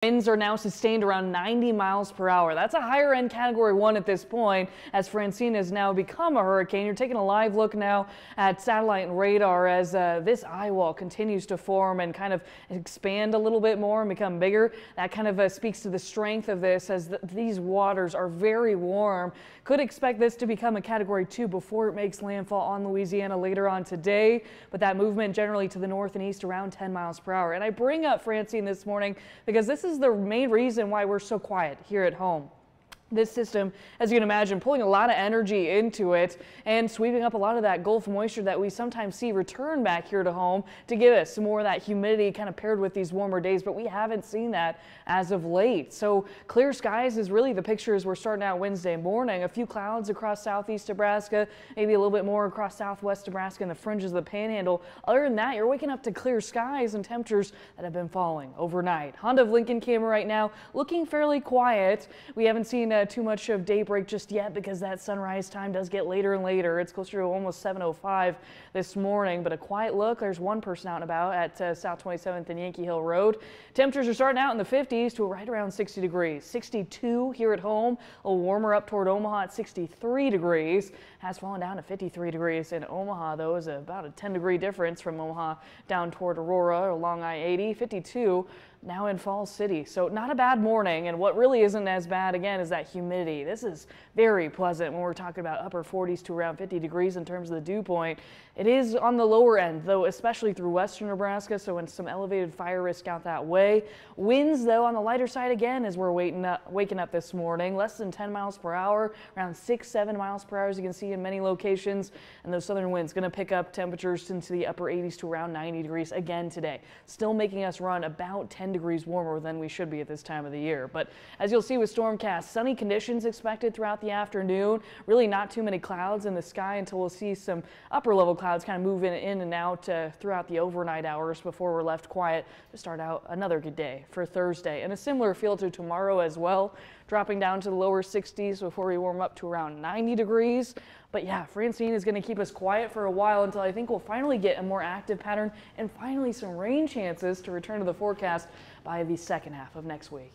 Winds are now sustained around 90 miles per hour. That's a higher end category 1 at this point, as Francine has now become a hurricane. You're taking a live look now at satellite and radar as this eye wall continues to form and kind of expand a little bit more and become bigger. That kind of speaks to the strength of this, as these waters are very warm. Could expect this to become a category 2 before it makes landfall on Louisiana later on today, but that movement generally to the north and east around 10 miles per hour. And I bring up Francine this morning because this is the main reason why we're so quiet here at home. This system, as you can imagine, pulling a lot of energy into it and sweeping up a lot of that Gulf moisture that we sometimes see return back here to home to give us some more of that humidity kind of paired with these warmer days, but we haven't seen that as of late. So clear skies is really the picture as we're starting out Wednesday morning. A few clouds across southeast Nebraska, maybe a little bit more across southwest Nebraska and the fringes of the panhandle. Other than that, you're waking up to clear skies and temperatures that have been falling overnight. Honda of Lincoln camera right now looking fairly quiet. We haven't seen too much of daybreak just yet because that sunrise time does get later and later. It's closer to almost 7:05 this morning, but a quiet look. There's one person out and about at South 27th and Yankee Hill Road. Temperatures are starting out in the 50s to right around 60 degrees. 62 here at home, a little warmer up toward Omaha at 63 degrees. Has fallen down to 53 degrees in Omaha, though, is about a 10-degree difference from Omaha down toward Aurora along I-80. 52 now in Falls City. So not a bad morning, and what really isn't as bad again is that humidity. This is very pleasant when we're talking about upper 40s to around 50 degrees in terms of the dew point. It is on the lower end though, especially through western Nebraska, so in some elevated fire risk out that way. Winds though on the lighter side again as we're waking up this morning, less than 10 miles per hour, around 6-7 miles per hour as you can see in many locations, and those southern winds going to pick up temperatures into the upper 80s to around 90 degrees again today, still making us run about 10 degrees warmer than we should be at this time of the year. But as you'll see with Stormcast, sunny conditions expected throughout the afternoon. Really not too many clouds in the sky until we'll see some upper level clouds kind of moving in and out throughout the overnight hours before we're left quiet to start out another good day for Thursday. And a similar feel to tomorrow as well, dropping down to the lower 60s before we warm up to around 90 degrees. But yeah, Francine is going to keep us quiet for a while until I think we'll finally get a more active pattern and finally some rain chances to return to the forecast by the second half of next week.